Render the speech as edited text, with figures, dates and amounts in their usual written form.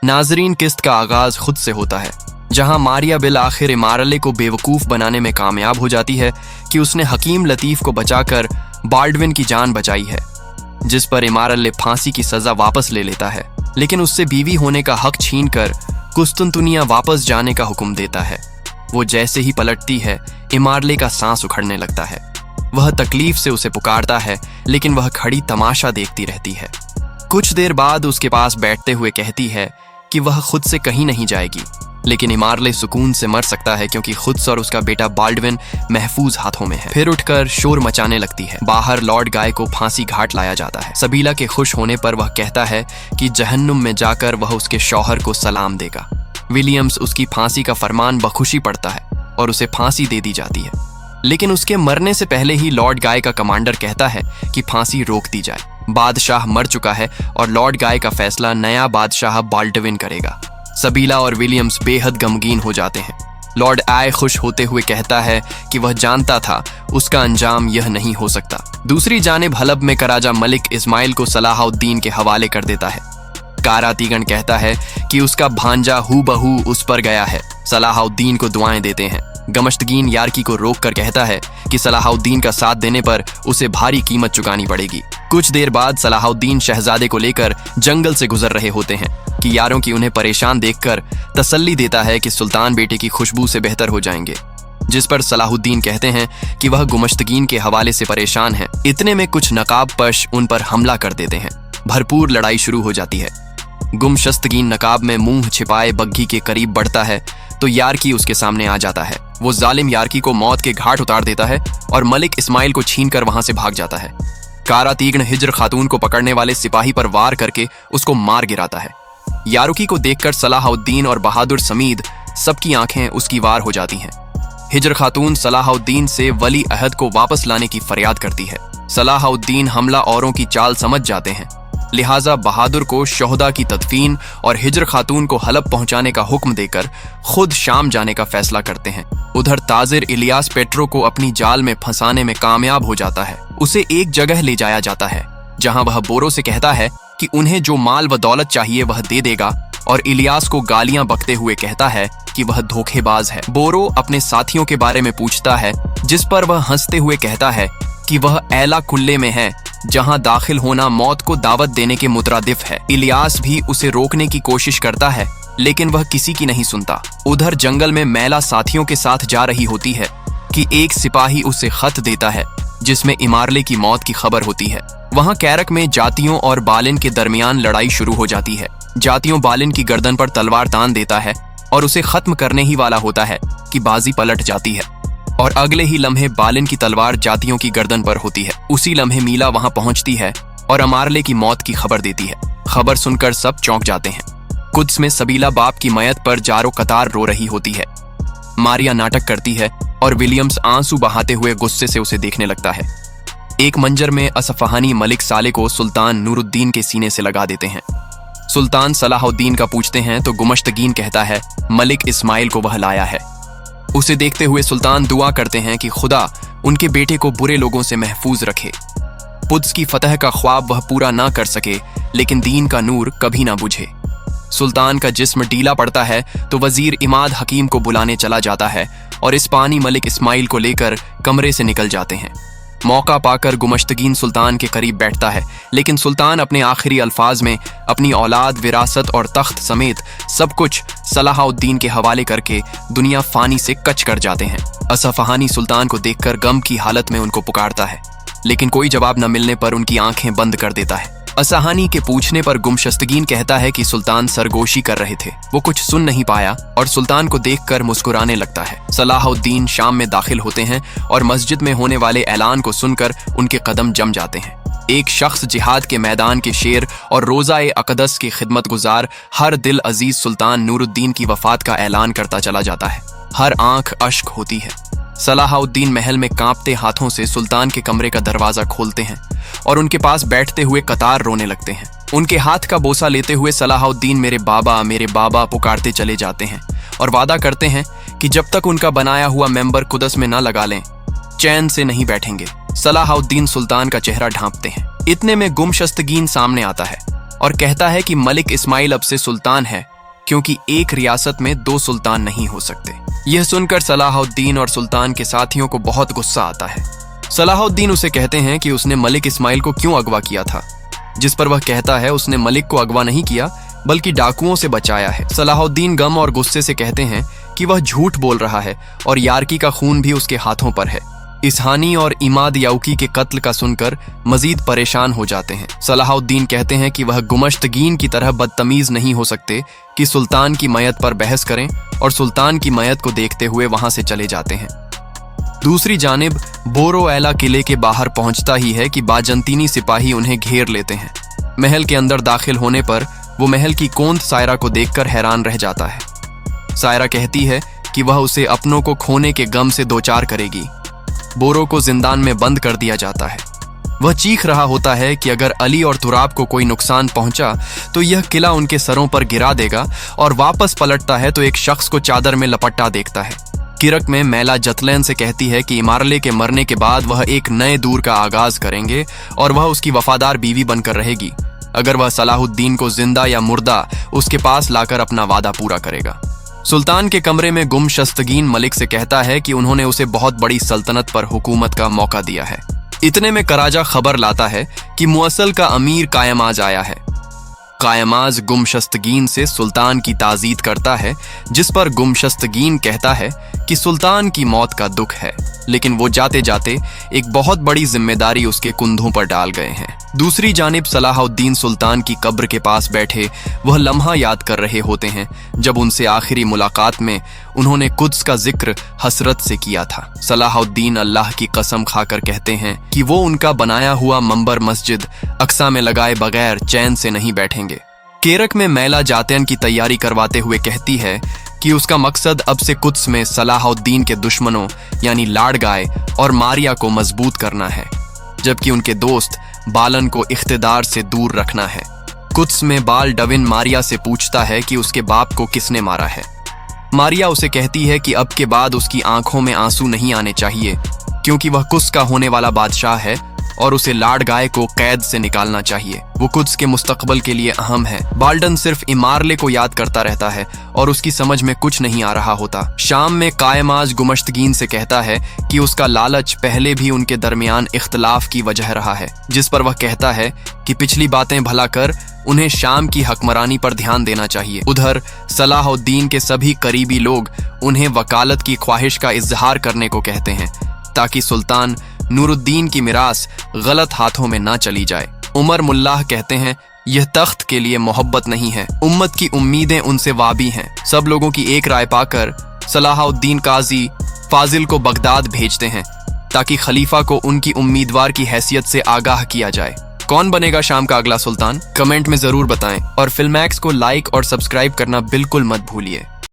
नाजरीन, किस्त का आगाज खुद से होता है, जहां मारिया बिल आखिर इमारले को बेवकूफ बनाने में कामयाब हो जाती है कि उसने हकीम लतीफ को बचाकर बाल्डविन की जान बचाई है, जिस पर इमारले फांसी की सजा वापस ले लेता है, लेकिन उससे बीवी होने का हक छीनकर कुस्तुनतुनिया वापस जाने का हुक्म देता है। वो जैसे ही पलटती है, इमारले का सांस उखड़ने लगता है। वह तकलीफ से उसे पुकारता है, लेकिन वह खड़ी तमाशा देखती रहती है। कुछ देर बाद उसके पास बैठते हुए कहती है कि वह खुद से कहीं नहीं जाएगी, लेकिन इमारले सुकून से मर सकता है क्योंकि खुद और उसका बेटा बाल्डविन महफूज हाथों में है। फिर उठकर शोर मचाने लगती है। बाहर लॉर्ड गाय को फांसी घाट लाया जाता है। सबीला के खुश होने पर वह कहता है कि जहन्नुम में जाकर वह उसके शौहर को सलाम देगा। विलियम्स उसकी फांसी का फरमान बखुशी पढ़ता है और उसे फांसी दे दी जाती है, लेकिन उसके मरने से पहले ही लॉर्ड गाय का कमांडर कहता है कि फांसी रोक दी जाए। बादशाह मर चुका है और लॉर्ड गाय का फैसला नया बादशाह बाल्डविन करेगा। सबीला और विलियम्स बेहद गमगीन हो जाते हैं। लॉर्ड आय खुश होते हुए कहता है कि वह जानता था उसका अंजाम यह नहीं हो सकता। दूसरी जानिब हलब में कराजा मलिक इस्माइल को सलाहुद्दीन के हवाले कर देता है। कारा तीगन कहता है कि उसका भांजा हूबहू उस पर गया है। सलाहुद्दीन को दुआएं देते हैं। गमश्तगीन यार्की को रोक कर कहता है कि सलाहुद्दीन का साथ देने पर उसे भारी कीमत चुकानी पड़ेगी। कुछ देर बाद सलाहुद्दीन शहजादे को लेकर जंगल से गुजर रहे होते हैं कि यारों की उन्हें परेशान देखकर तसल्ली देता है कि सुल्तान बेटे की खुशबू से बेहतर हो जाएंगे, जिस पर सलाहुद्दीन कहते हैं कि वह गुमश्तगीन के हवाले से परेशान है। इतने में कुछ नकाबपश उन पर हमला कर देते हैं। भरपूर लड़ाई शुरू हो जाती है। गुमशस्तगीन नकाब में मुंह छिपाए बग्घी के करीब बढ़ता है तो यार्की उसके सामने आ जाता है। वो जालिम यार्की को मौत के घाट उतार देता है और मलिक इस्माइल को छीनकर वहां से भाग जाता है। कारा तीगन हिज्र खातून को पकड़ने वाले सिपाही पर वार करके उसको मार गिराता है। यारुकी को देखकर सलाहुद्दीन और बहादुर समीद सबकी आंखें उसकी वार हो जाती हैं। हिज्र खातून सलाहुद्दीन से वली अहद को वापस लाने की फरियाद करती है। सलाहुद्दीन हमला औरों की चाल समझ जाते हैं, लिहाजा बहादुर को शोहदा की तदफीन और हिज्र खातून को हलब पहुंचाने का हुक्म देकर खुद शाम जाने का फैसला करते हैं। उधर ताजिर इलियास पेट्रो को अपनी जाल में फंसाने में कामयाब हो जाता है। उसे एक जगह ले जाया जाता है जहां वह बोरो से कहता है कि उन्हें जो माल व दौलत चाहिए वह दे देगा, और इलियास को गालियां बकते हुए कहता है कि वह धोखेबाज है। बोरो अपने साथियों के बारे में पूछता है, जिस पर वह हंसते हुए कहता है कि वह ऐला कुल्ले में है जहां दाखिल होना मौत को दावत देने के मुतरादिफ है। इलियास भी उसे रोकने की कोशिश करता है, लेकिन वह किसी की नहीं सुनता। उधर जंगल में मैला साथियों के साथ जा रही होती है कि एक सिपाही उसे खत देता है जिसमें इमारले की मौत की खबर होती है। वहां कैरक में जातियों और बालिन के दरमियान लड़ाई शुरू हो जाती है। जातियों बालिन की गर्दन पर तलवार तान देता है और उसे खत्म करने ही वाला होता है कि बाजी पलट जाती है और अगले ही लम्हे बालिन की तलवार जातियों की गर्दन पर होती है। उसी लम्हे मीला वहां पहुंचती है और अमारले की मौत की खबर देती है। खबर सुनकर सब चौंक जाते हैं। कुद्स में सबीला बाप की मयत पर जारो कतार रो रही होती है। मारिया नाटक करती है और विलियम्स आंसू बहाते हुए गुस्से से उसे देखने लगता है। एक मंजर में असफहानी मलिक साले को सुल्तान नूरुद्दीन के सीने से लगा देते हैं। सुल्तान सलाहुद्दीन का पूछते हैं तो गुमश्तगीन कहता है मलिक इस्माइल को वह लाया है। उसे देखते हुए सुल्तान दुआ करते हैं कि खुदा उनके बेटे को बुरे लोगों से महफूज रखे। कुद्स की फतह का ख्वाब वह पूरा ना कर सके, लेकिन दीन का नूर कभी ना बुझे। सुल्तान का जिस्म ढीला पड़ता है तो वजीर इमाद हकीम को बुलाने चला जाता है और इस्पानी मलिक इस्माइल को लेकर कमरे से निकल जाते हैं। मौका पाकर गुमश्तगीन सुल्तान के करीब बैठता है, लेकिन सुल्तान अपने आखिरी अल्फाज में अपनी औलाद, विरासत और तख्त समेत सब कुछ सलाहुद्दीन के हवाले करके दुनिया फानी से कच कर जाते हैं। असफहानी सुल्तान को देखकर गम की हालत में उनको पुकारता है, लेकिन कोई जवाब न मिलने पर उनकी आंखें बंद कर देता है। असहानी के पूछने पर गुमशस्तगीन कहता है कि सुल्तान सरगोशी कर रहे थे, वो कुछ सुन नहीं पाया और सुल्तान को देखकर मुस्कुराने लगता है। सलाहुद्दीन शाम में दाखिल होते हैं और मस्जिद में होने वाले ऐलान को सुनकर उनके कदम जम जाते हैं। एक शख्स जिहाद के मैदान के शेर और रोज़ा-ए अक़दस के खिदमत गुजार हर दिल अजीज सुल्तान नूरुद्दीन की वफात का ऐलान करता चला जाता है। हर आंख अश्क होती है। सलाहुद्दीन महल में कांपते हाथों से सुल्तान के कमरे का दरवाजा खोलते हैं और उनके पास बैठते हुए कतार रोने लगते हैं। उनके हाथ का बोसा लेते हुए सलाहुद्दीन मेरे बाबा पुकारते चले जाते हैं और वादा करते हैं कि जब तक उनका बनाया हुआ मेंबर कुदस में न लगा लें, चैन से नहीं बैठेंगे। सलाहुद्दीन सुल्तान का चेहरा ढांपते हैं। इतने में गुमशस्तगीन सामने आता है। और कहता है कि मलिक इस्माइल अब से सुल्तान है, क्योंकि एक रियासत में 2 सुल्तान नहीं हो सकते। यह सुनकर सलाहुद्दीन और सुल्तान के साथियों को बहुत गुस्सा आता है। सलाहुद्दीन उसे कहते हैं कि उसने मलिक इस्माइल को क्यों अगवा किया था, जिस पर वह कहता है उसने मलिक को अगवा नहीं किया बल्कि डाकुओं से बचाया है। सलाहुद्दीन गम और गुस्से से कहते हैं कि वह झूठ बोल रहा है और यार्की का खून भी उसके हाथों पर है। इसहानी और इमाद याउकी के कत्ल का सुनकर मजीद परेशान हो जाते हैं। सलाहुद्दीन कहते हैं कि वह गुमश्तगीन की तरह बदतमीज नहीं हो सकते कि सुल्तान की मयत पर बहस करें, और सुल्तान की मयत को देखते हुए वहां से चले जाते हैं। दूसरी जानिब बोरो एला किले के बाहर पहुंचता ही है कि बाजंतीनी सिपाही उन्हें घेर लेते हैं। महल के अंदर दाखिल होने पर वो महल की कोंद सायरा को देखकर हैरान रह जाता है। सायरा कहती है कि वह उसे अपनों को खोने के गम से दो चार करेगी। बोरो को जिंदान में बंद कर दिया जाता है। वह चीख रहा होता है कि अगर अली और तुराब को कोई नुकसान पहुंचा तो यह किला उनके सरों पर गिरा देगा, और वापस पलटता है तो एक शख्स को चादर में लपटा देखता है। किरक में मैला जतलैन से कहती है कि इमारले के मरने के बाद वह एक नए दौर का आगाज करेंगे और वह उसकी वफादार बीवी बनकर रहेगी, अगर वह सलाहुद्दीन को जिंदा या मुर्दा उसके पास लाकर अपना वादा पूरा करेगा। सुल्तान के कमरे में गुमशस्तगीन मलिक से कहता है कि उन्होंने उसे बहुत बड़ी सल्तनत पर हुकूमत का मौका दिया है। इतने में कराजा खबर लाता है कि मुअस्सल का अमीर कायमाज आया है। कायमाज गुमशस्तगीन से सुल्तान की ताज़ीद करता है, जिस पर गुमशस्तगीन कहता है कि सुल्तान की मौत का दुख है, लेकिन वो जाते जाते एक बहुत बड़ी जिम्मेदारी उसके कुंधों पर डाल गए हैं। दूसरी जानिब सलाहुद्दीन सुल्तान की कब्र के पास बैठे वह लम्हा याद कर रहे होते हैं जब उनसे आखिरी मुलाकात में उन्होंने कुद्स का जिक्र हसरत से किया था। सलाहुद्दीन अल्लाह की कसम खाकर कहते हैं कि वो उनका बनाया हुआ मंबर मस्जिद अक्सा में लगाए बगैर चैन से नहीं बैठेंगे। केरक में मैला जातैन की तैयारी करवाते हुए कहती है कि उसका मकसद अब से कुद्स में सलाहुद्दीन के दुश्मनों यानी लाड़गाय और मारिया को मजबूत करना है, जबकि उनके दोस्त बालन को इख्तिदार से दूर रखना है। कुद्स में बाल डविन मारिया से पूछता है कि उसके बाप को किसने मारा है। मारिया उसे कहती है कि अब के बाद उसकी आंखों में आंसू नहीं आने चाहिए, क्योंकि वह कुद्स का होने वाला बादशाह है और उसे लाड़गाय को कैद से निकालना चाहिए। वो कुद्स के मुस्तकबल के लिए अहम है। बाल्डन सिर्फ इमारले को याद करता रहता है और उसकी समझ में कुछ नहीं आ रहा होता। शाम में कायमाज गुमश्तगीन से कहता है कि उसका लालच पहले भी उनके दरमियान इख्तलाफ की वजह रहा है, जिस पर वह कहता है कि पिछली बातें भला कर उन्हें शाम की हकमरानी पर ध्यान देना चाहिए। उधर सलाहुद्दीन के सभी करीबी लोग उन्हें वकालत की ख्वाहिश का इजहार करने को कहते हैं, ताकि सुल्तान नूरुद्दीन की मिरास गलत हाथों में ना चली जाए। उमर मुल्लाह कहते हैं, यह तख्त के लिए मोहब्बत नहीं है, उम्मत की उम्मीदें उनसे वाबी हैं। सब लोगों की एक राय पाकर सलाहुद्दीन काजी फाजिल को बगदाद भेजते हैं, ताकि खलीफा को उनकी उम्मीदवार की हैसियत से आगाह किया जाए। कौन बनेगा शाम का अगला सुल्तान? कमेंट में जरूर बताएं, और फिल्मैक्स को लाइक और सब्सक्राइब करना बिल्कुल मत भूलिए।